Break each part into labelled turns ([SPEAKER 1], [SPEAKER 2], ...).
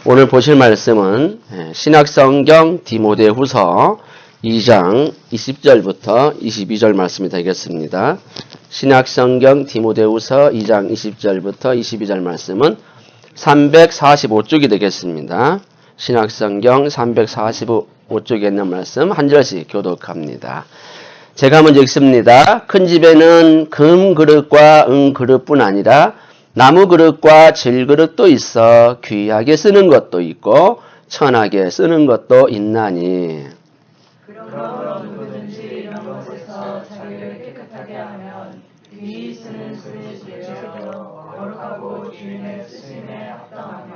[SPEAKER 1] 오늘 보실 말씀은 신약성경 디모데후서 2장 20절부터 22절 말씀이 되겠습니다. 신약성경 디모데후서 2장 20절부터 22절 말씀은 345쪽이 되겠습니다. 신약성경 345쪽에 있는 말씀 한 절씩 교독합니다. 제가 먼저 읽습니다. 큰 집에는 금 그릇과 은 그릇뿐 아니라 나무 그릇과 질 그릇도 있어 귀하게 쓰는 것도 있고 천하게 쓰는 것도 있나니.
[SPEAKER 2] 그러므로 누구든지 이런 것에서 자기를 깨끗하게 하면 귀히 쓰는 그릇일지라도 거룩하고 주인의 쓰심에 합당하며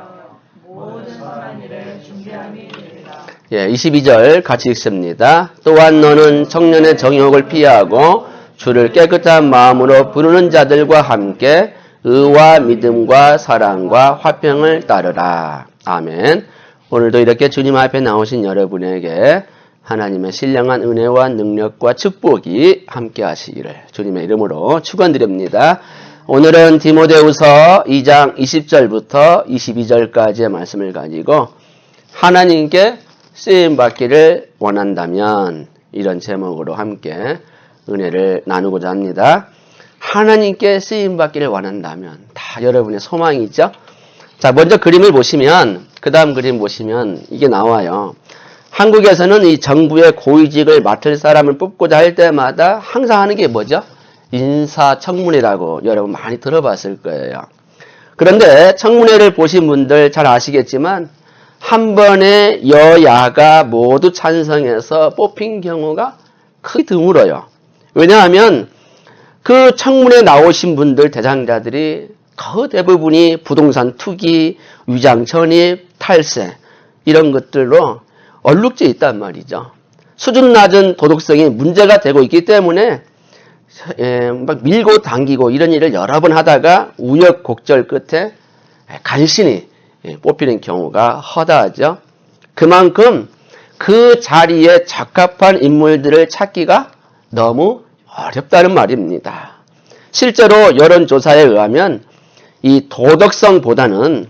[SPEAKER 2] 모든 선한 일에 준비함이 되리라.
[SPEAKER 1] 22절 같이 읽습니다. 또한 너는 청년의 정욕을 피하고 주를 깨끗한 마음으로 부르는 자들과 함께 의와 믿음과 사랑과 화평을 따르라. 아멘. 오늘도 이렇게 주님 앞에 나오신 여러분에게 하나님의 신령한 은혜와 능력과 축복이 함께 하시기를 주님의 이름으로 축원드립니다. 오늘은 디모데후서 2장 20절부터 22절까지의 말씀을 가지고 하나님께 쓰임받기를 원한다면 이런 제목으로 함께 은혜를 나누고자 합니다. 하나님께 쓰임받기를 원한다면 다 여러분의 소망이 있죠? 자, 먼저 그림을 보시면 그 다음 그림 보시면 이게 나와요. 한국에서는 이 정부의 고위직을 맡을 사람을 뽑고자 할 때마다 항상 하는 게 뭐죠? 인사청문회라고 여러분 많이 들어봤을 거예요. 그런데 청문회를 보신 분들 잘 아시겠지만 한 번에 여야가 모두 찬성해서 뽑힌 경우가 크게 드물어요. 왜냐하면 그 청문회에 나오신 분들 대상자들이 거의 대부분이 부동산 투기, 위장 전입, 탈세 이런 것들로 얼룩져 있단 말이죠. 수준 낮은 도덕성이 문제가 되고 있기 때문에 막 밀고 당기고 이런 일을 여러 번 하다가 우여곡절 끝에 간신히 뽑히는 경우가 허다하죠. 그만큼 그 자리에 적합한 인물들을 찾기가 너무 어렵다는 말입니다. 실제로 여론조사에 의하면 이 도덕성보다는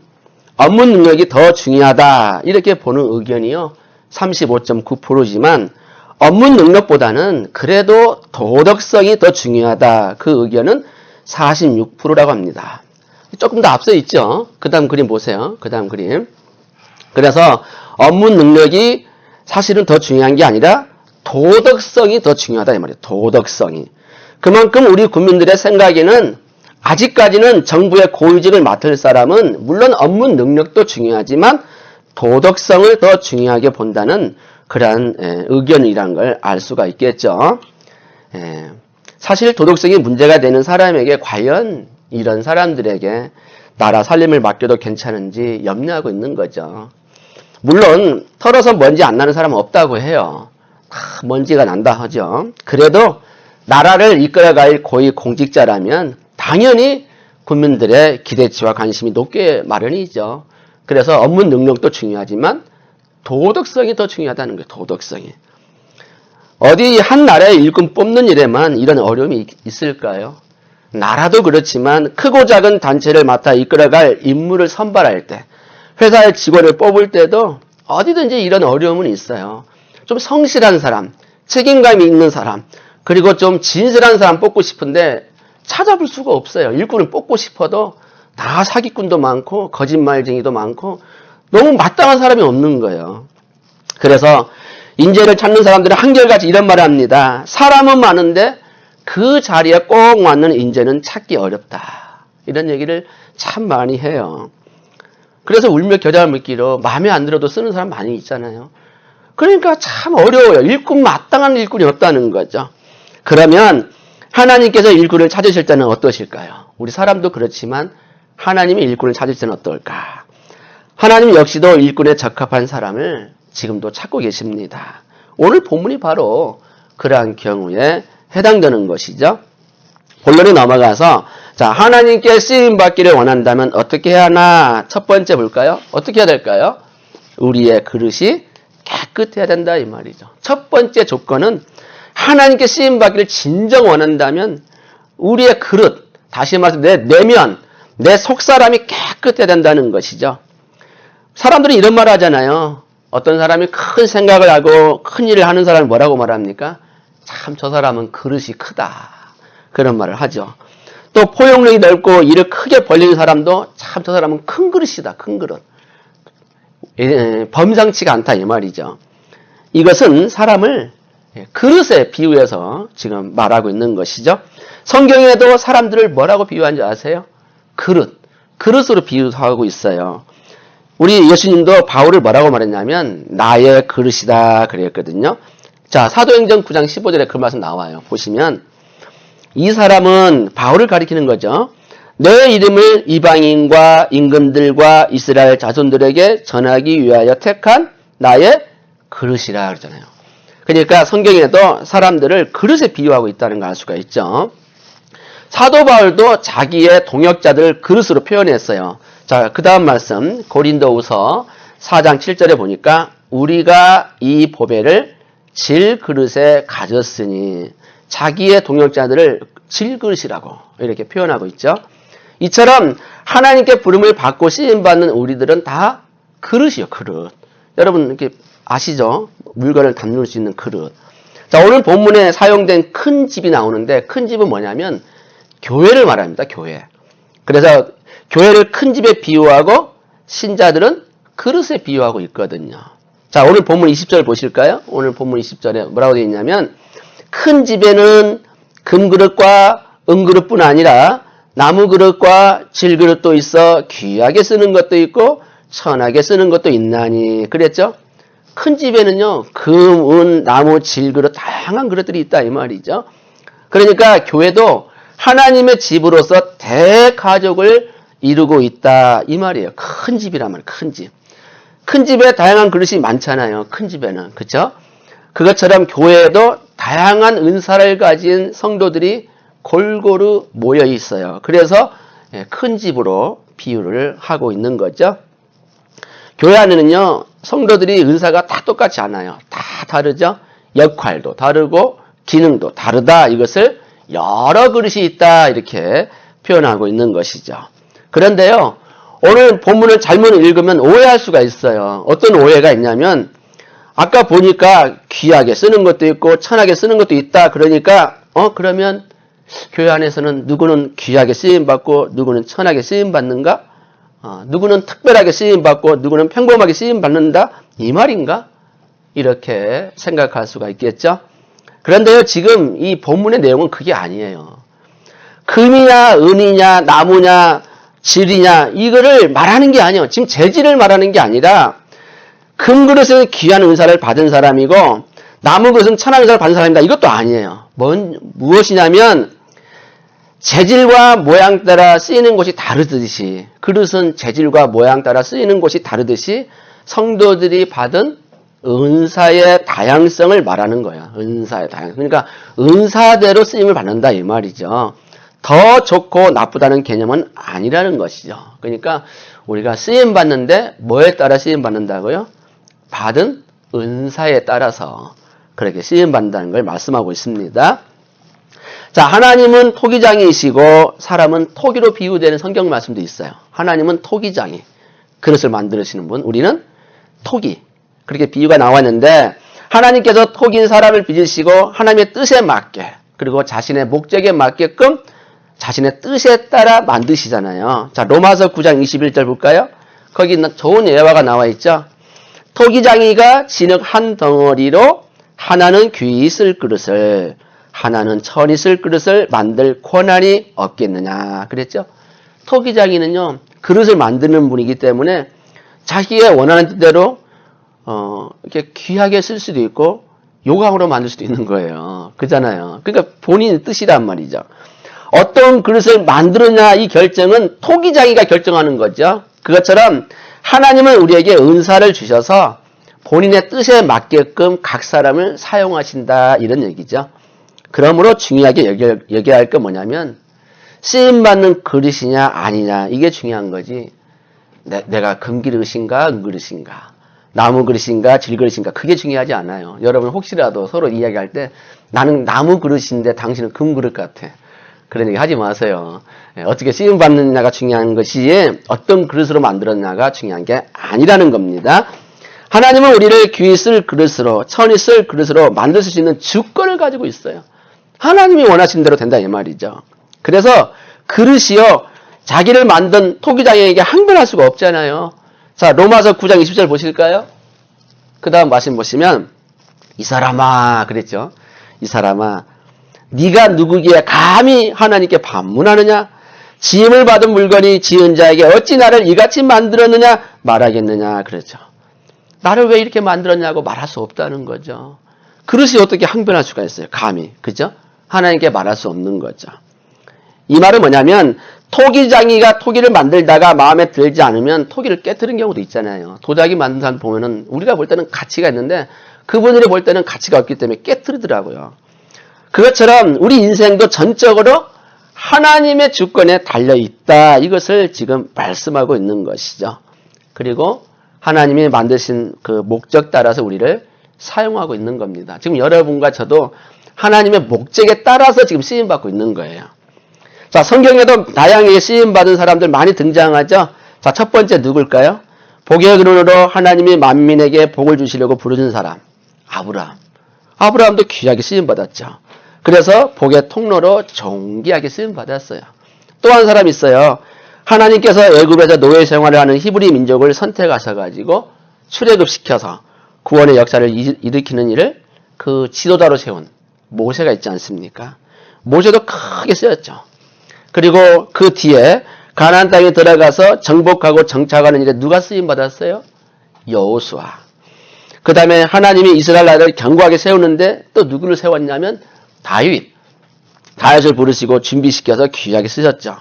[SPEAKER 1] 업무 능력이 더 중요하다 이렇게 보는 의견이요 35.9%지만 업무 능력보다는 그래도 도덕성이 더 중요하다 그 의견은 46%라고 합니다. 조금 더 앞서 있죠. 그 다음 그림 보세요. 그 다음 그림. 그래서 업무 능력이 사실은 더 중요한 게 아니라 도덕성이 더 중요하다 이 말이에요. 도덕성이. 그만큼 우리 국민들의 생각에는 아직까지는 정부의 고위직을 맡을 사람은 물론 업무 능력도 중요하지만 도덕성을 더 중요하게 본다는 그러한 의견이라는 걸 알 수가 있겠죠. 사실 도덕성이 문제가 되는 사람에게 과연 이런 사람들에게 나라 살림을 맡겨도 괜찮은지 염려하고 있는 거죠. 물론 털어서 먼지 안 나는 사람은 없다고 해요. 먼지가 난다 하죠. 그래도 나라를 이끌어갈 고위 공직자라면 당연히 국민들의 기대치와 관심이 높게 마련이죠. 그래서 업무 능력도 중요하지만 도덕성이 더 중요하다는 거예요. 도덕성이. 어디 한 나라의 일꾼 뽑는 일에만 이런 어려움이 있을까요? 나라도 그렇지만 크고 작은 단체를 맡아 이끌어갈 인물을 선발할 때 회사의 직원을 뽑을 때도 어디든지 이런 어려움은 있어요. 좀 성실한 사람, 책임감이 있는 사람, 그리고 좀 진실한 사람 뽑고 싶은데 찾아볼 수가 없어요. 일꾼을 뽑고 싶어도 다 사기꾼도 많고 거짓말쟁이도 많고 너무 마땅한 사람이 없는 거예요. 그래서 인재를 찾는 사람들은 한결같이 이런 말을 합니다. 사람은 많은데 그 자리에 꼭 맞는 인재는 찾기 어렵다. 이런 얘기를 참 많이 해요. 그래서 울며 겨자를 먹기로 마음에 안 들어도 쓰는 사람 많이 있잖아요. 그러니까 참 어려워요. 일꾼 마땅한 일꾼이 없다는 거죠. 그러면 하나님께서 일꾼을 찾으실 때는 어떠실까요? 우리 사람도 그렇지만 하나님이 일꾼을 찾을 때는 어떨까? 하나님 역시도 일꾼에 적합한 사람을 지금도 찾고 계십니다. 오늘 본문이 바로 그러한 경우에 해당되는 것이죠. 본론에 넘어가서 자 하나님께 쓰임받기를 원한다면 어떻게 해야 하나? 첫 번째 볼까요? 어떻게 해야 될까요? 우리의 그릇이 깨끗해야 된다 이 말이죠. 첫 번째 조건은 하나님께 쓰임받기를 진정 원한다면 우리의 그릇, 다시 말해서 내 내면, 내 속사람이 깨끗해야 된다는 것이죠. 사람들이 이런 말 하잖아요. 어떤 사람이 큰 생각을 하고 큰 일을 하는 사람을 뭐라고 말합니까? 참 저 사람은 그릇이 크다. 그런 말을 하죠. 또 포용력이 넓고 일을 크게 벌리는 사람도 참 저 사람은 큰 그릇이다. 큰 그릇. 범상치가 않다 이 말이죠. 이것은 사람을 그릇에 비유해서 지금 말하고 있는 것이죠. 성경에도 사람들을 뭐라고 비유한지 아세요? 그릇으로 비유하고 있어요. 우리 예수님도 바울을 뭐라고 말했냐면 나의 그릇이다 그랬거든요. 자, 사도행전 9장 15절에 그 말씀 나와요. 보시면 이 사람은 바울을 가리키는 거죠. 내 이름을 이방인과 임금들과 이스라엘 자손들에게 전하기 위하여 택한 나의 그릇이라 그러잖아요. 그러니까 성경에도 사람들을 그릇에 비유하고 있다는 걸 알 수가 있죠. 사도 바울도 자기의 동역자들을 그릇으로 표현했어요. 자, 그 다음 말씀 고린도후서 4장 7절에 보니까 우리가 이 보배를 질그릇에 가졌으니 자기의 동역자들을 질그릇이라고 이렇게 표현하고 있죠. 이처럼 하나님께 부름을 받고 쓰임받는 우리들은 다 그릇이요, 그릇. 여러분 이렇게 아시죠? 물건을 담을 수 있는 그릇. 자, 오늘 본문에 사용된 큰 집이 나오는데 큰 집은 뭐냐면 교회를 말합니다. 교회. 그래서 교회를 큰 집에 비유하고 신자들은 그릇에 비유하고 있거든요. 자, 오늘 본문 20절 보실까요? 오늘 본문 20절에 뭐라고 되어 있냐면 큰 집에는 금그릇과 은그릇뿐 아니라 나무그릇과 질그릇도 있어 귀하게 쓰는 것도 있고 천하게 쓰는 것도 있나니 그랬죠? 큰 집에는요 금, 은, 나무, 질그릇 다양한 그릇들이 있다 이 말이죠. 그러니까 교회도 하나님의 집으로서 대가족을 이루고 있다 이 말이에요. 큰 집이란 말이에요. 큰 집. 큰 집에 다양한 그릇이 많잖아요. 큰 집에는. 그렇죠? 그것처럼 교회에도 다양한 은사를 가진 성도들이 골고루 모여 있어요. 그래서 큰 집으로 비유를 하고 있는 거죠. 교회 안에는요 성도들이 은사가 다 똑같지 않아요. 다 다르죠. 역할도 다르고 기능도 다르다. 이것을 여러 그릇이 있다 이렇게 표현하고 있는 것이죠. 그런데요 오늘 본문을 잘못 읽으면 오해할 수가 있어요. 어떤 오해가 있냐면 아까 보니까 귀하게 쓰는 것도 있고 천하게 쓰는 것도 있다. 그러니까 그러면 교회 안에서는 누구는 귀하게 쓰임받고 누구는 천하게 쓰임받는가? 누구는 특별하게 쓰임받고 누구는 평범하게 쓰임받는다? 이 말인가? 이렇게 생각할 수가 있겠죠. 그런데요 지금 이 본문의 내용은 그게 아니에요. 금이냐 은이냐 나무냐 질이냐 이거를 말하는 게 아니에요. 지금 재질을 말하는 게 아니라 금그릇은 귀한 은사를 받은 사람이고 나무그릇은 천한 은사를 받은 사람이다. 이것도 아니에요. 무엇이냐면 재질과 모양 따라 쓰이는 곳이 다르듯이 그릇은 재질과 모양 따라 쓰이는 곳이 다르듯이 성도들이 받은 은사의 다양성을 말하는 거예요. 은사의 다양성. 그러니까 은사대로 쓰임을 받는다 이 말이죠. 더 좋고 나쁘다는 개념은 아니라는 것이죠. 그러니까 우리가 쓰임 받는데 뭐에 따라 쓰임 받는다고요? 받은 은사에 따라서 그렇게 쓰임 받는다는 걸 말씀하고 있습니다. 자, 하나님은 토기장이시고 사람은 토기로 비유되는 성경 말씀도 있어요. 하나님은 토기장이 그릇을 만드시는 분, 우리는 토기. 그렇게 비유가 나왔는데 하나님께서 토기인 사람을 빚으시고 하나님의 뜻에 맞게 그리고 자신의 목적에 맞게끔 자신의 뜻에 따라 만드시잖아요. 자, 로마서 9장 21절 볼까요? 거기 좋은 예화가 나와 있죠. 토기장이가 진흙 한 덩어리로 하나는 귀히 쓸 그릇을 하나는 천히 쓸 그릇을 만들 권한이 없겠느냐 그랬죠. 토기장이는요 그릇을 만드는 분이기 때문에 자기의 원하는 뜻대로 이렇게 귀하게 쓸 수도 있고 요강으로 만들 수도 있는 거예요. 그잖아요. 그러니까 본인 뜻이란 말이죠. 어떤 그릇을 만드느냐 이 결정은 토기장이가 결정하는 거죠. 그것처럼 하나님은 우리에게 은사를 주셔서 본인의 뜻에 맞게끔 각 사람을 사용하신다 이런 얘기죠. 그러므로 중요하게 여겨야 할 게 뭐냐면 쓰임받는 그릇이냐 아니냐 이게 중요한 거지. 내가 금그릇인가 은그릇인가 나무 그릇인가 질그릇인가 그게 중요하지 않아요. 여러분 혹시라도 서로 이야기할 때 나는 나무 그릇인데 당신은 금그릇 같아. 그런 얘기 하지 마세요. 어떻게 쓰임 받느냐가 중요한 것이 어떤 그릇으로 만들었냐가 중요한 게 아니라는 겁니다. 하나님은 우리를 귀히 쓸 그릇으로, 천히 쓸 그릇으로 만드실 수 있는 주권을 가지고 있어요. 하나님이 원하시는 대로 된다 이 말이죠. 그래서 그릇이요, 자기를 만든 토기장에게 항변할 수가 없잖아요. 자, 로마서 9장 20절 보실까요? 그 다음 말씀 보시면 이 사람아 그랬죠. 이 사람아 네가 누구기에 감히 하나님께 반문하느냐? 지음을 받은 물건이 지은 자에게 어찌 나를 이같이 만들었느냐 말하겠느냐 그랬죠. 나를 왜 이렇게 만들었냐고 말할 수 없다는 거죠. 그릇이 어떻게 항변할 수가 있어요? 감히. 그죠? 하나님께 말할 수 없는 거죠. 이 말은 뭐냐면 토기장이가 토기를 만들다가 마음에 들지 않으면 토기를 깨뜨린 경우도 있잖아요. 도자기 만든 사람 보면은 우리가 볼 때는 가치가 있는데 그분들이 볼 때는 가치가 없기 때문에 깨뜨리더라고요. 그것처럼 우리 인생도 전적으로 하나님의 주권에 달려있다. 이것을 지금 말씀하고 있는 것이죠. 그리고 하나님이 만드신 그 목적 따라서 우리를 사용하고 있는 겁니다. 지금 여러분과 저도 하나님의 목적에 따라서 지금 쓰임받고 있는 거예요. 자, 성경에도 다양하게 쓰임받은 사람들 많이 등장하죠. 자, 첫 번째 누굴까요? 복의 근원으로 하나님이 만민에게 복을 주시려고 부르신 사람. 아브라함. 아브라함도 귀하게 쓰임받았죠. 그래서 복의 통로로 존귀하게 쓰임받았어요. 또 한 사람 있어요. 하나님께서 애굽에서 노예 생활을 하는 히브리 민족을 선택하셔가지고 출애굽시켜서 구원의 역사를 일으키는 일을 그 지도자로 세운 모세가 있지 않습니까? 모세도 크게 쓰였죠. 그리고 그 뒤에 가나안 땅에 들어가서 정복하고 정착하는 일에 누가 쓰임받았어요? 여호수아. 그 다음에 하나님이 이스라엘 나라를 견고하게 세우는데 또 누구를 세웠냐면 다윗을 부르시고 준비시켜서 귀하게 쓰셨죠.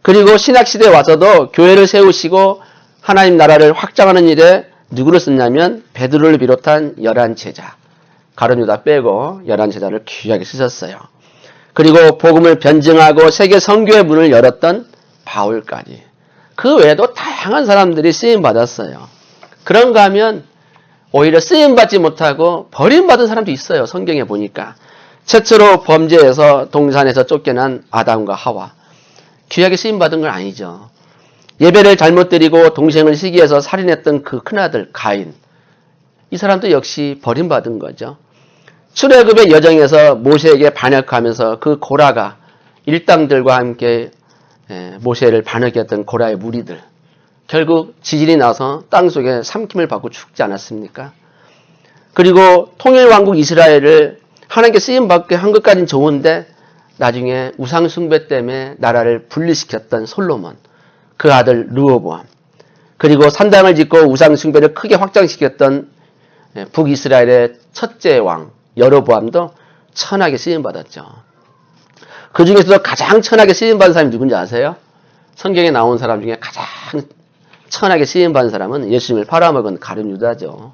[SPEAKER 1] 그리고 신학시대에 와서도 교회를 세우시고 하나님 나라를 확장하는 일에 누구를 썼냐면 베드로를 비롯한 11제자. 가룟 유다 빼고 11제자를 귀하게 쓰셨어요. 그리고 복음을 변증하고 세계 선교의 문을 열었던 바울까지. 그 외에도 다양한 사람들이 쓰임받았어요. 그런가 하면 오히려 쓰임받지 못하고 버림받은 사람도 있어요. 성경에 보니까. 최초로 범죄에서 동산에서 쫓겨난 아담과 하와. 귀하게 쓰임받은 건 아니죠. 예배를 잘못 드리고 동생을 시기해서 살인했던 그 큰아들 가인. 이 사람도 역시 버림받은 거죠. 출애굽의 여정에서 모세에게 반역하면서 그 고라가 일당들과 함께 모세를 반역했던 고라의 무리들. 결국 지진이 나서 땅속에 삼킴을 받고 죽지 않았습니까? 그리고 통일왕국 이스라엘을 하나님께 쓰임받게 한 것까지는 좋은데 나중에 우상숭배 때문에 나라를 분리시켰던 솔로몬, 그 아들 르호보암, 그리고 산당을 짓고 우상숭배를 크게 확장시켰던 북이스라엘의 첫째 왕 여로보암도 천하게 쓰임받았죠. 그 중에서도 가장 천하게 쓰임받은 사람이 누군지 아세요? 성경에 나온 사람 중에 가장 천하게 쓰임받은 사람은 예수님을 팔아먹은 가룟 유다죠.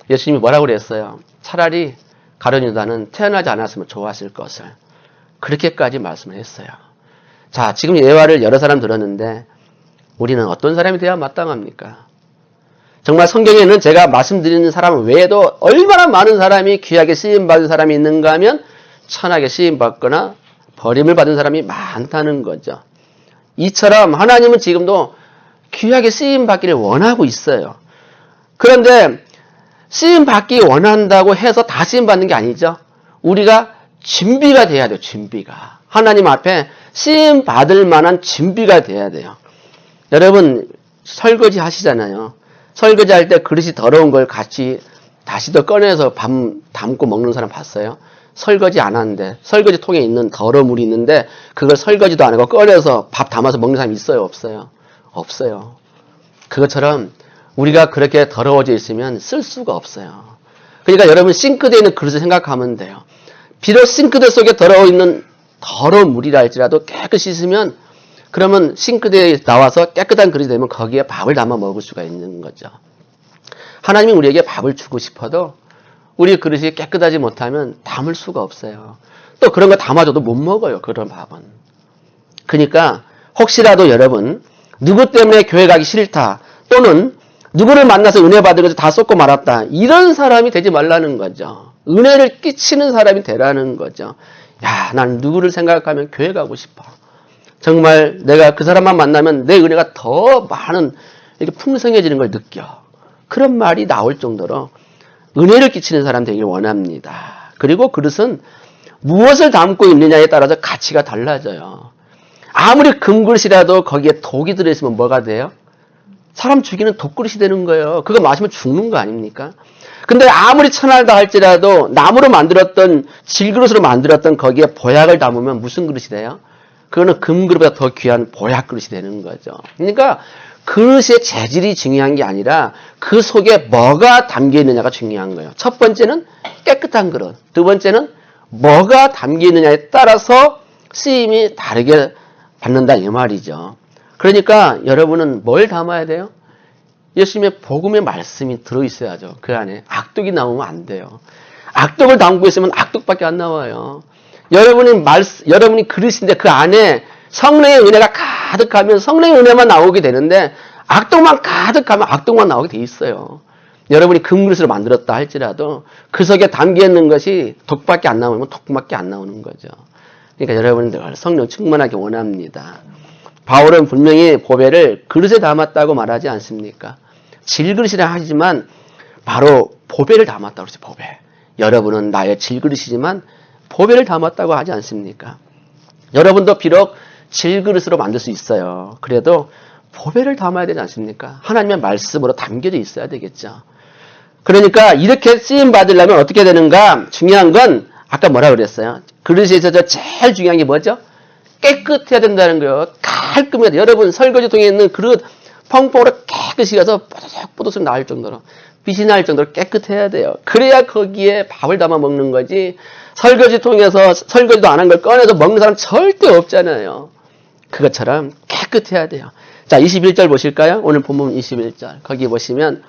[SPEAKER 1] 예수님이 뭐라고 그랬어요? 차라리 가룟 유다는 태어나지 않았으면 좋았을 것을. 그렇게까지 말씀을 했어요. 자, 지금 예화를 여러 사람 들었는데 우리는 어떤 사람이 돼야 마땅합니까? 정말 성경에는 제가 말씀드리는 사람 외에도 얼마나 많은 사람이 귀하게 쓰임받은 사람이 있는가 하면 천하게 쓰임받거나 버림을 받은 사람이 많다는 거죠. 이처럼 하나님은 지금도 귀하게 쓰임받기를 원하고 있어요. 그런데 쓰임받기 원한다고 해서 다 쓰임받는 게 아니죠. 우리가 준비가 돼야 돼요. 준비가. 하나님 앞에 쓰임받을 만한 준비가 돼야 돼요. 여러분 설거지 하시잖아요. 설거지할 때 그릇이 더러운 걸 같이 다시 더 꺼내서 밥 담고 먹는 사람 봤어요? 설거지 안 하는데 설거지 통에 있는 더러운 물이 있는데 그걸 설거지도 안 하고 꺼내서 밥 담아서 먹는 사람이 있어요? 없어요? 없어요. 그것처럼 우리가 그렇게 더러워져 있으면 쓸 수가 없어요. 그러니까 여러분 싱크대에 있는 그릇을 생각하면 돼요. 비록 싱크대 속에 들어있는 더러운 물이라 할지라도 깨끗이 씻으면 그러면 싱크대에 나와서 깨끗한 그릇이 되면 거기에 밥을 담아 먹을 수가 있는 거죠. 하나님이 우리에게 밥을 주고 싶어도 우리 그릇이 깨끗하지 못하면 담을 수가 없어요. 또 그런 거 담아줘도 못 먹어요. 그런 밥은. 그러니까 혹시라도 여러분 누구 때문에 교회 가기 싫다 또는 누구를 만나서 은혜 받은 것을 다 쏟고 말았다. 이런 사람이 되지 말라는 거죠. 은혜를 끼치는 사람이 되라는 거죠. 야, 난 누구를 생각하면 교회 가고 싶어. 정말 내가 그 사람만 만나면 내 은혜가 더 많은 이렇게 풍성해지는 걸 느껴. 그런 말이 나올 정도로 은혜를 끼치는 사람 되기를 원합니다. 그리고 그릇은 무엇을 담고 있느냐에 따라서 가치가 달라져요. 아무리 금그릇이라도 거기에 독이 들어있으면 뭐가 돼요? 사람 죽이는 독그릇이 되는 거예요. 그거 마시면 죽는 거 아닙니까? 근데 아무리 천하다 할지라도 나무로 만들었던 질그릇으로 만들었던 거기에 보약을 담으면 무슨 그릇이 돼요? 그거는 금그릇보다 더 귀한 보약 그릇이 되는 거죠. 그러니까 그릇의 재질이 중요한 게 아니라 그 속에 뭐가 담겨 있느냐가 중요한 거예요. 첫 번째는 깨끗한 그릇. 두 번째는 뭐가 담겨 있느냐에 따라서 쓰임이 다르게 받는다 이 말이죠. 그러니까 여러분은 뭘 담아야 돼요? 예수님의 복음의 말씀이 들어있어야죠. 그 안에 악독이 나오면 안 돼요. 악독을 담고 있으면 악독밖에 안 나와요. 여러분이 그릇인데 그 안에 성령의 은혜가 가득하면 성령의 은혜만 나오게 되는데 악독만 가득하면 악독만 나오게 돼 있어요. 여러분이 금그릇으로 만들었다 할지라도 그 속에 담겨 있는 것이 독밖에 안 나오면 독밖에 안 나오는 거죠. 그러니까 여러분들 성령 충만하게 원합니다. 바울은 분명히 보배를 그릇에 담았다고 말하지 않습니까? 질그릇이라 하지만 바로 보배를 담았다고 그러죠. 보배. 여러분은 나의 질그릇이지만 보배를 담았다고 하지 않습니까? 여러분도 비록 질그릇으로 만들 수 있어요. 그래도 보배를 담아야 되지 않습니까? 하나님의 말씀으로 담겨져 있어야 되겠죠. 그러니까 이렇게 쓰임 받으려면 어떻게 되는가? 중요한 건 아까 뭐라 그랬어요? 그릇에 있어서 제일 중요한 게 뭐죠? 깨끗해야 된다는 거예요. 깔끔해야 돼요. 여러분 설거지통에 있는 그릇 펑펑으로 깨끗이 가서 뽀득뽀득 나올 정도로 빛이 날 정도로 깨끗해야 돼요. 그래야 거기에 밥을 담아 먹는 거지 설거지통에서 설거지도 안 한 걸 꺼내서 먹는 사람 절대 없잖아요. 그것처럼 깨끗해야 돼요. 자, 21절 보실까요? 오늘 본문 21절. 거기 보시면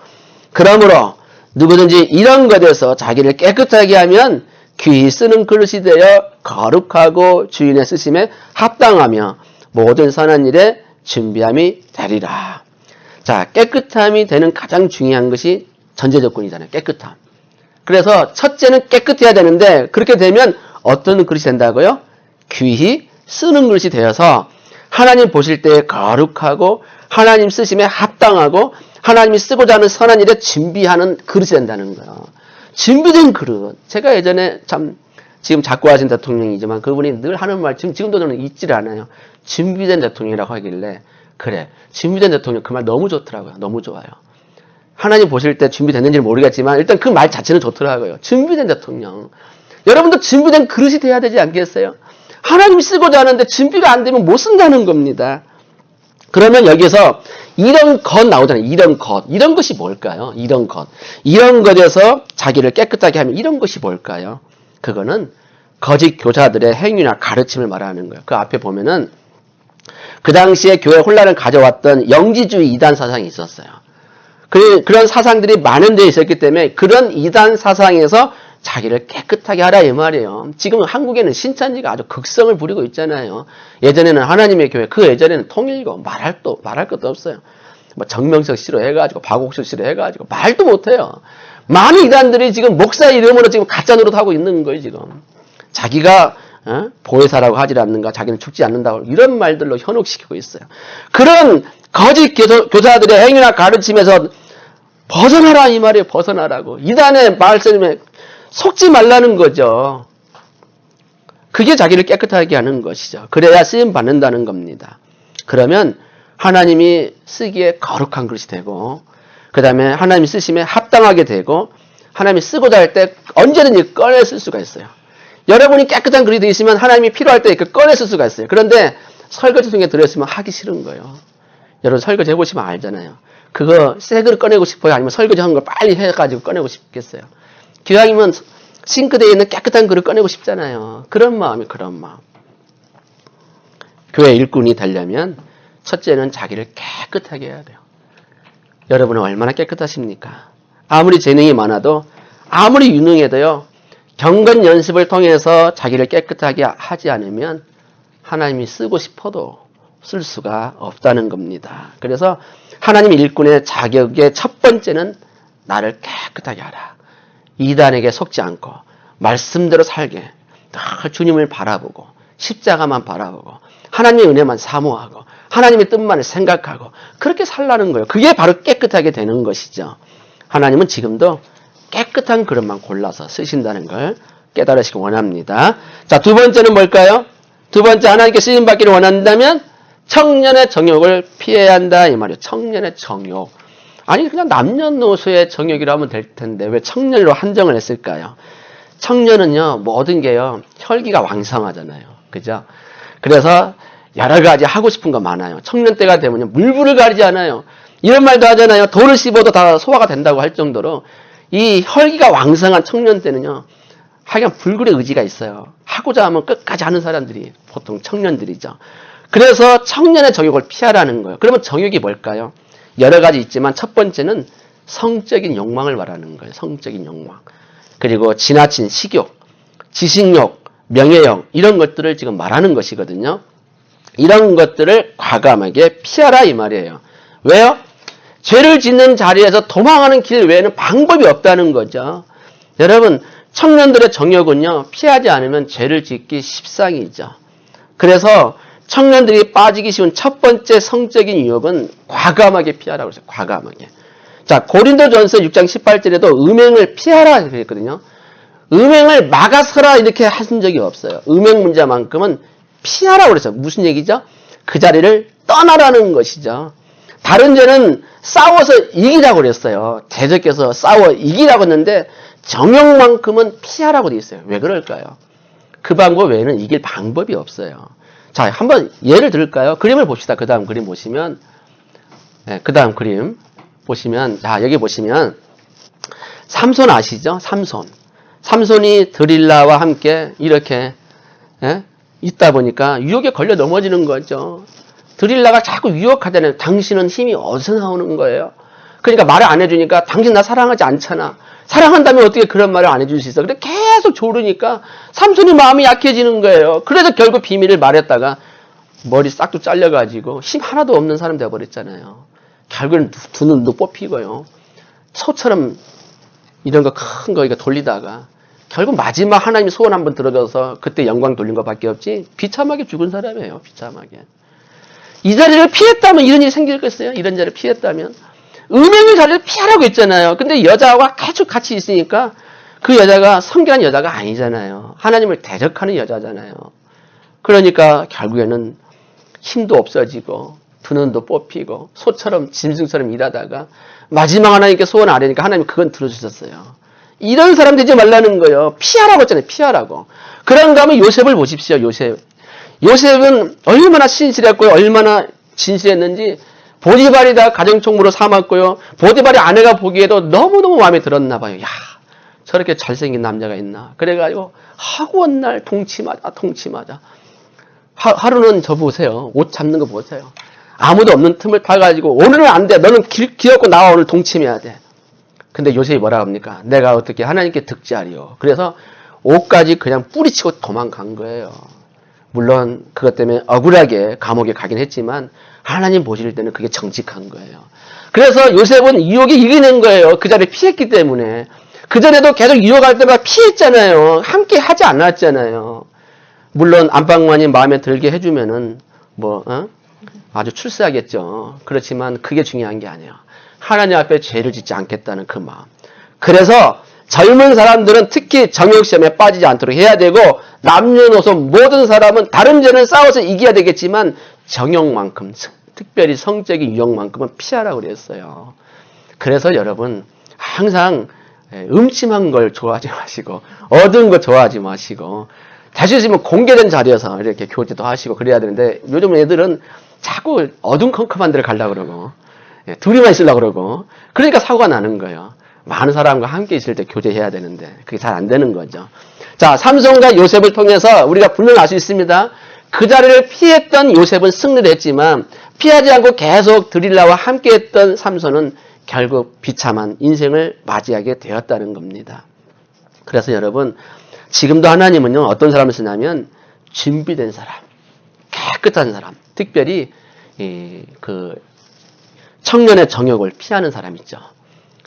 [SPEAKER 1] 그러므로 누구든지 이런 것에서 자기를 깨끗하게 하면 귀히 쓰는 그릇이 되어 거룩하고 주인의 쓰심에 합당하며 모든 선한 일에 준비함이 되리라. 자, 깨끗함이 되는 가장 중요한 것이 전제 조건이잖아요. 깨끗함. 그래서 첫째는 깨끗해야 되는데 그렇게 되면 어떤 그릇이 된다고요? 귀히 쓰는 그릇이 되어서 하나님 보실 때 거룩하고 하나님 쓰심에 합당하고 하나님이 쓰고자 하는 선한 일에 준비하는 그릇이 된다는 거예요. 준비된 그릇. 제가 예전에 지금 자꾸 하신 대통령이지만 그분이 늘 하는 말 지금도 저는 잊지를 않아요. 준비된 대통령이라고 하길래 그래. 준비된 대통령 그 말 너무 좋더라고요. 너무 좋아요. 하나님 보실 때 준비됐는지는 모르겠지만 일단 그 말 자체는 좋더라고요. 준비된 대통령. 여러분도 준비된 그릇이 돼야 되지 않겠어요? 하나님이 쓰고자 하는데 준비가 안 되면 못 쓴다는 겁니다. 그러면 여기서 이런 것 나오잖아요. 이런 것. 이런 것이 뭘까요? 이런 것. 이런 것에서 자기를 깨끗하게 하면 이런 것이 뭘까요? 그거는 거짓 교사들의 행위나 가르침을 말하는 거예요. 그 앞에 보면은 그 당시에 교회 혼란을 가져왔던 영지주의 이단 사상이 있었어요. 그런 사상들이 만연되어 있었기 때문에 그런 이단 사상에서 자기를 깨끗하게 하라 이 말이에요. 지금 한국에는 신천지가 아주 극성을 부리고 있잖아요. 예전에는 하나님의 교회, 그 예전에는 통일교 말할 것도 없어요. 뭐 정명석 싫어해가지고 박옥수 싫어해가지고 말도 못해요. 많은 이단들이 지금 목사 이름으로 지금 가짜 노릇하고 있는 거예요 지금. 자기가 보혜사라고 하질 않는가, 자기는 죽지 않는다고 이런 말들로 현혹시키고 있어요. 그런 거짓 교사들의 행위나 가르침에서 벗어나라 이 말이에요. 벗어나라고. 이단의 말씀에 속지 말라는 거죠. 그게 자기를 깨끗하게 하는 것이죠. 그래야 쓰임 받는다는 겁니다. 그러면 하나님이 쓰기에 거룩한 그릇이 되고 그 다음에 하나님이 쓰심에 합당하게 되고 하나님이 쓰고자 할 때 언제든지 꺼내 쓸 수가 있어요. 여러분이 깨끗한 그릇이 되어 있으면 하나님이 필요할 때 꺼내 쓸 수가 있어요. 그런데 설거지 통에 들어있으면 하기 싫은 거예요. 여러분 설거지 해보시면 알잖아요. 그거 새 그릇 꺼내고 싶어요? 아니면 설거지 한 걸 빨리 해가지고 꺼내고 싶겠어요? 기왕이면 싱크대에 있는 깨끗한 그릇 꺼내고 싶잖아요. 그런 마음. 교회 일꾼이 되려면 첫째는 자기를 깨끗하게 해야 돼요. 여러분은 얼마나 깨끗하십니까? 아무리 재능이 많아도 아무리 유능해도요. 경건 연습을 통해서 자기를 깨끗하게 하지 않으면 하나님이 쓰고 싶어도 쓸 수가 없다는 겁니다. 그래서 하나님 일꾼의 자격의 첫 번째는 나를 깨끗하게 하라. 이단에게 속지 않고 말씀대로 살게. 늘 주님을 바라보고 십자가만 바라보고 하나님의 은혜만 사모하고 하나님의 뜻만을 생각하고 그렇게 살라는 거예요. 그게 바로 깨끗하게 되는 것이죠. 하나님은 지금도 깨끗한 그릇만 골라서 쓰신다는 걸 깨달으시기 원합니다. 자, 두 번째는 뭘까요? 두 번째, 하나님께 쓰임받기를 원한다면 청년의 정욕을 피해야 한다 이 말이에요. 청년의 정욕. 아니 그냥 남녀노소의 정욕이라 하면 될 텐데 왜 청년으로 한정을 했을까요? 청년은요 모든 게요 혈기가 왕성하잖아요. 그죠? 그래서 여러 가지 하고 싶은 거 많아요. 청년 때가 되면요 물불을 가리지 않아요. 이런 말도 하잖아요. 돌을 씹어도 다 소화가 된다고 할 정도로 이 혈기가 왕성한 청년 때는요 하여간 불굴의 의지가 있어요. 하고자 하면 끝까지 하는 사람들이 보통 청년들이죠. 그래서 청년의 정욕을 피하라는 거예요. 그러면 정욕이 뭘까요? 여러 가지 있지만 첫 번째는 성적인 욕망을 말하는 거예요. 성적인 욕망. 그리고 지나친 식욕, 지식욕, 명예욕 이런 것들을 지금 말하는 것이거든요. 이런 것들을 과감하게 피하라 이 말이에요. 왜요? 죄를 짓는 자리에서 도망하는 길 외에는 방법이 없다는 거죠. 여러분 청년들의 정욕은요 피하지 않으면 죄를 짓기 십상이죠. 그래서 청년들이 빠지기 쉬운 첫 번째 성적인 유혹은 과감하게 피하라고 했어요. 과감하게. 자, 고린도전서 6장 18절에도 음행을 피하라 그랬거든요. 음행을 막아서라 이렇게 하신 적이 없어요. 음행 문제만큼은 피하라고 그랬어요. 무슨 얘기죠? 그 자리를 떠나라는 것이죠. 다른 죄는 싸워서 이기라고 그랬어요. 대적해서 싸워 이기라고 했는데 정욕만큼은 피하라고 돼 있어요. 왜 그럴까요? 그 방법 외에는 이길 방법이 없어요. 자, 한번 예를 들을까요? 그림을 봅시다. 그 다음 그림 보시면, 네, 그 다음 그림 보시면, 자, 여기 보시면, 삼손 아시죠? 삼손이 드릴라와 함께 이렇게, 있다 보니까 유혹에 걸려 넘어지는 거죠. 드릴라가 자꾸 유혹하잖아요. 당신은 힘이 어디서 나오는 거예요? 그러니까 말을 안 해주니까 당신 나 사랑하지 않잖아. 사랑한다면 어떻게 그런 말을 안 해줄 수 있어? 근데 계속 조르니까 삼손이 마음이 약해지는 거예요. 그래서 결국 비밀을 말했다가 머리 싹도 잘려가지고 힘 하나도 없는 사람 되어버렸잖아요. 결국은 두 눈도 뽑히고요. 소처럼 이런 거 큰 거 이거 돌리다가 결국 마지막 하나님이 소원 한번 들어줘서 그때 영광 돌린 것밖에 없지 비참하게 죽은 사람이에요. 비참하게. 이 자리를 피했다면 이런 일이 생길겠어요? 이런 자리를 피했다면? 음행의 자리를 피하라고 했잖아요. 근데 여자와 계속 같이 있으니까 그 여자가 성결한 여자가 아니잖아요. 하나님을 대적하는 여자잖아요. 그러니까 결국에는 힘도 없어지고 두 눈도 뽑히고 소처럼 짐승처럼 일하다가 마지막 하나님께 소원 아뢰니까 하나님 그건 들어주셨어요. 이런 사람 되지 말라는 거예요. 피하라고 했잖아요. 피하라고. 그런가 하면 요셉을 보십시오. 요셉은 얼마나 신실했고요. 얼마나 진실했는지 보디발이 다 가정총무로 삼았고요. 보디발이 아내가 보기에도 너무너무 마음에 들었나 봐요. 야, 저렇게 잘생긴 남자가 있나. 그래가지고 하루한 날 동치마자. 하루는 저 보세요. 옷 잡는 거 보세요. 아무도 없는 틈을 타가지고 오늘은 안 돼. 너는 기어코 나와 오늘 동침해야 돼. 근데 요셉이 뭐라 합니까? 내가 어떻게 하나님께 득지하리요. 그래서 옷까지 그냥 뿌리치고 도망간 거예요. 물론 그것 때문에 억울하게 감옥에 가긴 했지만 하나님 보실 때는 그게 정직한 거예요. 그래서 요셉은 유혹에 이겨낸 거예요. 그 자리에 피했기 때문에. 그전에도 계속 유혹할 때마다 피했잖아요. 함께 하지 않았잖아요. 물론 안방만이 마음에 들게 해주면은 아주 출세하겠죠. 그렇지만 그게 중요한 게 아니에요. 하나님 앞에 죄를 짓지 않겠다는 그 마음. 그래서 젊은 사람들은 특히 정욕시험에 빠지지 않도록 해야 되고 남녀노소 모든 사람은 다른 죄는 싸워서 이겨야 되겠지만 정욕만큼 특별히 성적인 유혹만큼은 피하라고 그랬어요. 그래서 여러분 항상 음침한 걸 좋아하지 마시고 어두운 거 좋아하지 마시고 다시 있으면 공개된 자리에서 이렇게 교제도 하시고 그래야 되는데 요즘 애들은 자꾸 어둠컴컴한 데를 가려고 그러고 둘이만 있으려고 그러고 그러니까 사고가 나는 거예요. 많은 사람과 함께 있을 때 교제해야 되는데 그게 잘 안 되는 거죠. 자, 삼손과 요셉을 통해서 우리가 분명히 알 수 있습니다. 그 자리를 피했던 요셉은 승리를 했지만 피하지 않고 계속 드릴라와 함께했던 삼손은 결국 비참한 인생을 맞이하게 되었다는 겁니다. 그래서 여러분 지금도 하나님은요 어떤 사람을 쓰냐면 준비된 사람, 깨끗한 사람, 특별히 그 청년의 정욕을 피하는 사람 있죠.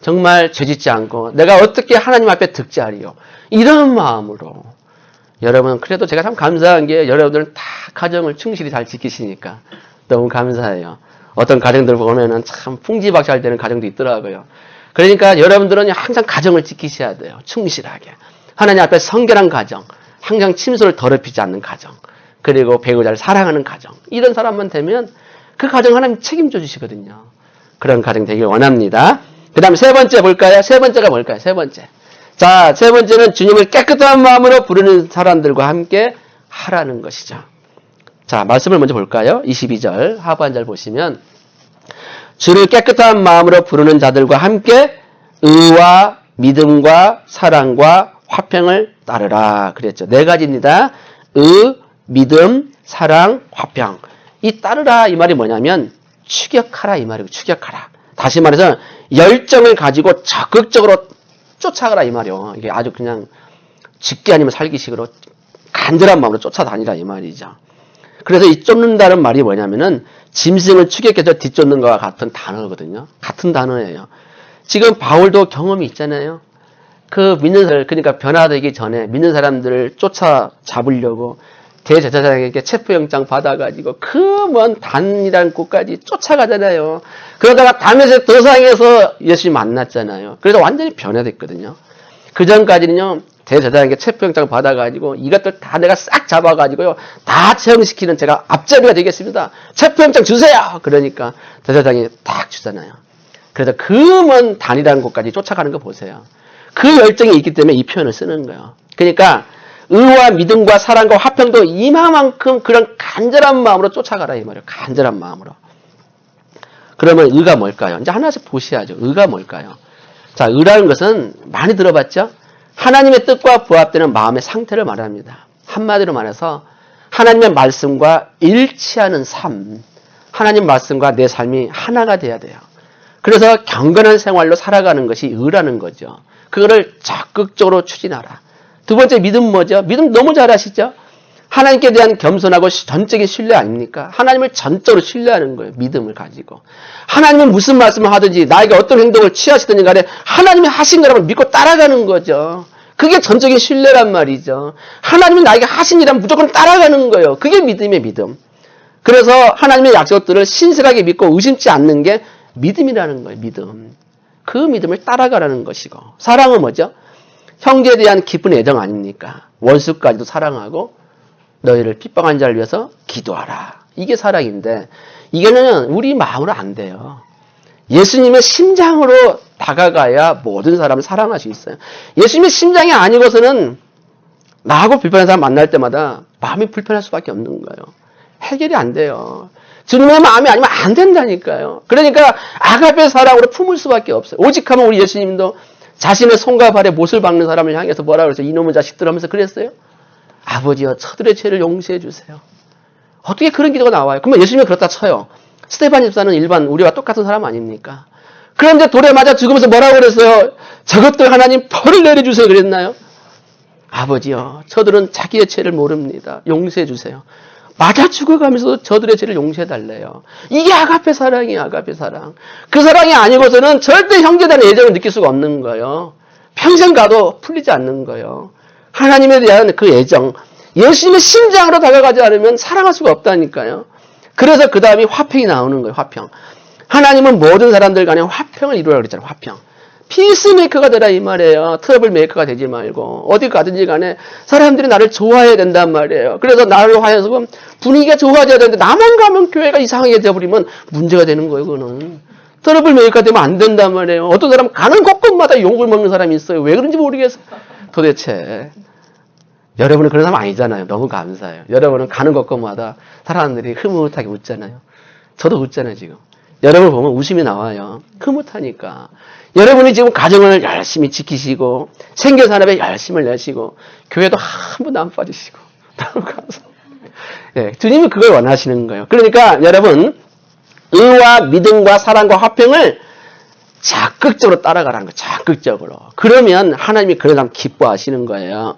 [SPEAKER 1] 정말 죄짓지 않고 내가 어떻게 하나님 앞에 득지하리요. 이런 마음으로 여러분, 그래도 제가 참 감사한 게 여러분들은 다 가정을 충실히 잘 지키시니까 너무 감사해요. 어떤 가정들 보면은 참 풍지박살 되는 가정도 있더라고요. 그러니까 여러분들은 항상 가정을 지키셔야 돼요. 충실하게. 하나님 앞에 성결한 가정, 항상 침소를 더럽히지 않는 가정, 그리고 배우자를 사랑하는 가정. 이런 사람만 되면 그 가정 하나님 책임져 주시거든요. 그런 가정 되길 원합니다. 그 다음에 세 번째 볼까요? 세 번째가 뭘까요? 세 번째. 자, 세 번째는 주님을 깨끗한 마음으로 부르는 사람들과 함께 하라는 것이죠. 자, 말씀을 먼저 볼까요? 22절 하반절 보시면 주를 깨끗한 마음으로 부르는 자들과 함께 의와 믿음과 사랑과 화평을 따르라 그랬죠. 네 가지입니다. 의, 믿음, 사랑, 화평. 이 따르라 이 말이 뭐냐면 추격하라 이 말이고 추격하라. 다시 말해서 열정을 가지고 적극적으로 쫓아가라 이 말이요. 이게 아주 그냥 죽기 아니면 살기식으로 간절한 마음으로 쫓아다니라 이 말이죠. 그래서 이 쫓는다는 말이 뭐냐면은 짐승을 추격해서 뒤쫓는 것과 같은 단어거든요. 같은 단어예요. 지금 바울도 경험이 있잖아요. 그 믿는 사람, 그러니까 변화되기 전에 믿는 사람들을 쫓아 잡으려고 대제사장에게 체포영장 받아가지고 그 먼 단이라는 곳까지 쫓아가잖아요. 그러다가 담에색 도상에서 예수님 만났잖아요. 그래서 완전히 변화됐거든요. 그 전까지는요, 대제사장에게 체포영장 받아가지고 이것들 다 내가 싹 잡아가지고요, 다 처형시키는 제가 앞잡이가 되겠습니다. 체포영장 주세요! 그러니까 대제사장이 딱 주잖아요. 그래서 그 먼 단이라는 곳까지 쫓아가는 거 보세요. 그 열정이 있기 때문에 이 표현을 쓰는 거예요. 그러니까 의와 믿음과 사랑과 화평도 이마만큼 그런 간절한 마음으로 쫓아가라 이 말이에요. 간절한 마음으로. 그러면 의가 뭘까요? 이제 하나씩 보셔야죠. 의가 뭘까요? 자, 의라는 것은 많이 들어봤죠? 하나님의 뜻과 부합되는 마음의 상태를 말합니다. 한마디로 말해서 하나님의 말씀과 일치하는 삶. 하나님 말씀과 내 삶이 하나가 돼야 돼요. 그래서 경건한 생활로 살아가는 것이 의라는 거죠. 그거를 적극적으로 추진하라. 두 번째 믿음 뭐죠? 믿음 너무 잘 아시죠? 하나님께 대한 겸손하고 전적인 신뢰 아닙니까? 하나님을 전적으로 신뢰하는 거예요. 믿음을 가지고. 하나님은 무슨 말씀을 하든지 나에게 어떤 행동을 취하시든지 간에 하나님이 하신 거라면 믿고 따라가는 거죠. 그게 전적인 신뢰란 말이죠. 하나님이 나에게 하신 일이라면 무조건 따라가는 거예요. 그게 믿음의 믿음. 그래서 하나님의 약속들을 신실하게 믿고 의심치 않는 게 믿음이라는 거예요. 믿음. 그 믿음을 따라가라는 것이고. 사랑은 뭐죠? 형제에 대한 깊은 애정 아닙니까? 원수까지도 사랑하고 너희를 핍박한 자를 위해서 기도하라. 이게 사랑인데 이게는 우리 마음으로 안 돼요. 예수님의 심장으로 다가가야 모든 사람을 사랑할 수 있어요. 예수님의 심장이 아니고서는 나하고 불편한 사람 만날 때마다 마음이 불편할 수밖에 없는 거예요. 해결이 안 돼요. 주님의 마음이 아니면 안 된다니까요. 그러니까 아가페 사랑으로 품을 수밖에 없어요. 오직하면 우리 예수님도 자신의 손과 발에 못을 박는 사람을 향해서 뭐라 그랬어요? 이놈의 자식들 하면서 그랬어요? 아버지여 저들의 죄를 용서해 주세요. 어떻게 그런 기도가 나와요? 그러면 예수님이 그렇다 쳐요. 스데반 집사는 일반 우리와 똑같은 사람 아닙니까? 그런데 돌에 맞아 죽으면서 뭐라고 그랬어요? 저것들 하나님 벌을 내려주세요 그랬나요? 아버지여 저들은 자기의 죄를 모릅니다. 용서해 주세요. 맞아 죽어가면서도 저들의 죄를 용서해달래요. 이게 아가페 사랑이에요. 아가페 사랑. 그 사랑이 아니고서는 절대 형제에 대한 애정을 느낄 수가 없는 거예요. 평생 가도 풀리지 않는 거예요. 하나님에 대한 그 애정, 예수님의 심장으로 다가가지 않으면 사랑할 수가 없다니까요. 그래서 그 다음에 화평이 나오는 거예요. 화평. 하나님은 모든 사람들 간에 화평을 이루라고 그랬잖아요. 화평. 피스메이커가 되라 이 말이에요. 트러블 메이커가 되지 말고 어디 가든지 간에 사람들이 나를 좋아해야 된단 말이에요. 그래서 나를 하여서 분위기가 좋아져야 되는데 나만 가면 교회가 이상하게 되어버리면 문제가 되는 거예요. 그거는 트러블 메이커가 되면 안 된단 말이에요. 어떤 사람은 가는 곳곳마다 욕을 먹는 사람이 있어요. 왜 그런지 모르겠어요. 도대체 여러분은 그런 사람 아니잖아요. 너무 감사해요. 여러분은 가는 곳곳마다 사람들이 흐뭇하게 웃잖아요. 저도 웃잖아요 지금. 여러분을 보면 웃음이 나와요. 흐뭇하니까. 여러분이 지금 가정을 열심히 지키시고 생계산업에 열심을 내시고 교회도 한 번도 안 빠지시고 너무 감사합니다. 예, 주님이 그걸 원하시는 거예요. 그러니까 여러분 의와 믿음과 사랑과 화평을 적극적으로 따라가라는 거예요. 적극적으로. 그러면 하나님이 그런 사람 기뻐하시는 거예요.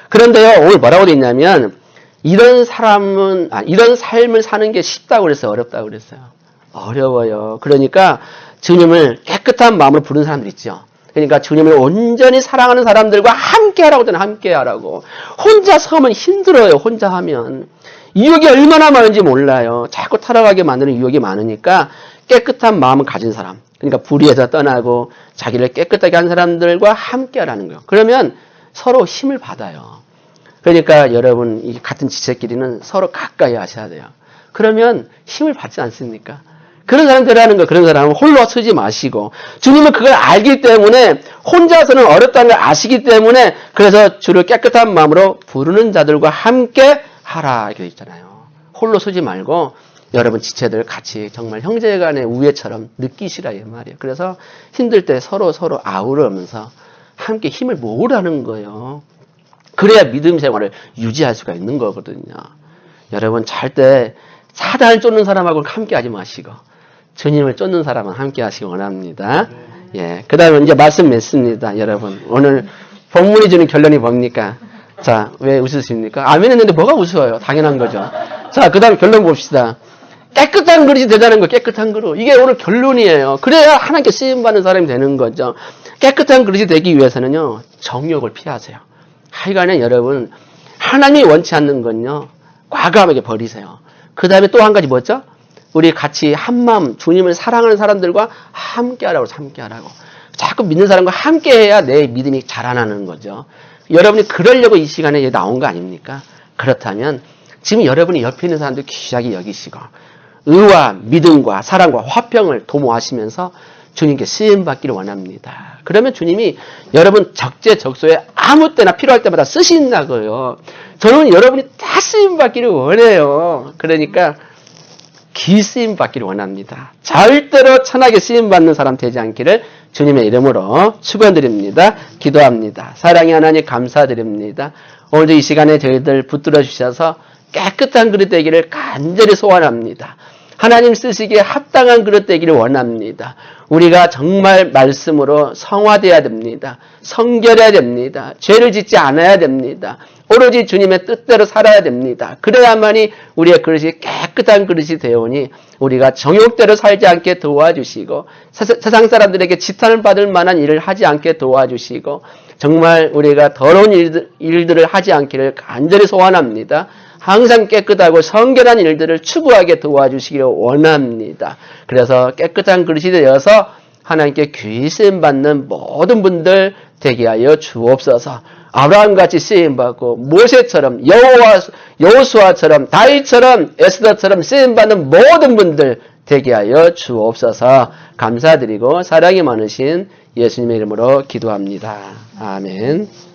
[SPEAKER 1] 그런데요 오늘 뭐라고 돼 있냐면 이런 삶을 사는 게 쉽다고 그랬어요? 어렵다고 그랬어요? 어려워요. 그러니까 주님을 깨끗한 마음으로 부르는 사람들 있죠. 그러니까 주님을 온전히 사랑하는 사람들과 함께 하라고 저는 함께 하라고. 혼자서 하면 힘들어요. 혼자 하면. 유혹이 얼마나 많은지 몰라요. 자꾸 타락하게 만드는 유혹이 많으니까 깨끗한 마음을 가진 사람. 그러니까 불의에서 떠나고 자기를 깨끗하게 한 사람들과 함께 하라는 거예요. 그러면 서로 힘을 받아요. 그러니까 여러분 이 같은 지체끼리는 서로 가까이 하셔야 돼요. 그러면 힘을 받지 않습니까? 그런 사람들이라는 거, 그런 사람은 홀로 서지 마시고 주님은 그걸 알기 때문에 혼자서는 어렵다는 걸 아시기 때문에 그래서 주를 깨끗한 마음으로 부르는 자들과 함께 하라 이렇게 있잖아요. 홀로 서지 말고 여러분 지체들 같이 정말 형제간의 우애처럼 느끼시라 이 말이에요. 그래서 힘들 때 서로 아우르면서 함께 힘을 모으라는 거예요. 그래야 믿음 생활을 유지할 수가 있는 거거든요. 여러분 잘 때 사단을 쫓는 사람하고 함께 하지 마시고 주님을 쫓는 사람은 함께 하시기 원합니다. 예, 그 다음에 이제 말씀 맺습니다. 여러분 오늘 본문이 주는 결론이 뭡니까? 자, 왜 웃으십니까? 아멘 했는데 뭐가 웃어요? 당연한 거죠. 자, 그 다음에 결론 봅시다. 깨끗한 그릇이 되자는 거, 깨끗한 그릇. 이게 오늘 결론이에요. 그래야 하나님께 쓰임받는 사람이 되는 거죠. 깨끗한 그릇이 되기 위해서는요, 정욕을 피하세요. 하여간에 여러분, 하나님이 원치 않는 건요, 과감하게 버리세요. 그 다음에 또 한 가지 뭐죠? 우리 같이 한마음, 주님을 사랑하는 사람들과 함께 하라고, 함께 하라고. 자꾸 믿는 사람과 함께 해야 내 믿음이 자라나는 거죠. 여러분이 그러려고 이 시간에 나온 거 아닙니까? 그렇다면, 지금 여러분이 옆에 있는 사람들 귀하게 여기시고, 의와 믿음과 사랑과 화평을 도모하시면서 주님께 쓰임받기를 원합니다. 그러면 주님이 여러분 적재적소에 아무 때나 필요할 때마다 쓰신다고요. 저는 여러분이 다 쓰임받기를 원해요. 그러니까 기 쓰임받기를 원합니다. 절대로 천하게 쓰임받는 사람 되지 않기를 주님의 이름으로 축원드립니다. 기도합니다. 사랑의 하나님 감사드립니다. 오늘도 이 시간에 저희들 붙들어 주셔서 깨끗한 그릇 되기를 간절히 소원합니다. 하나님 쓰시기에 합당한 그릇 되기를 원합니다. 우리가 정말 말씀으로 성화되어야 됩니다. 성결해야 됩니다. 죄를 짓지 않아야 됩니다. 오로지 주님의 뜻대로 살아야 됩니다. 그래야만이 우리의 그릇이 깨끗한 그릇이 되오니 우리가 정욕대로 살지 않게 도와주시고 세상 사람들에게 지탄을 받을 만한 일을 하지 않게 도와주시고 정말 우리가 더러운 일들을 하지 않기를 간절히 소원합니다. 항상 깨끗하고 성결한 일들을 추구하게 도와주시기를 원합니다. 그래서 깨끗한 그릇이 되어서 하나님께 귀히 쓰임받는 모든 분들 되게 하여 주옵소서. 아브라함같이 쓰임받고 모세처럼 여호수아처럼 다윗처럼 에스더처럼 쓰임받는 모든 분들 되게 하여 주옵소서. 감사드리고 사랑이 많으신 예수님의 이름으로 기도합니다. 아멘.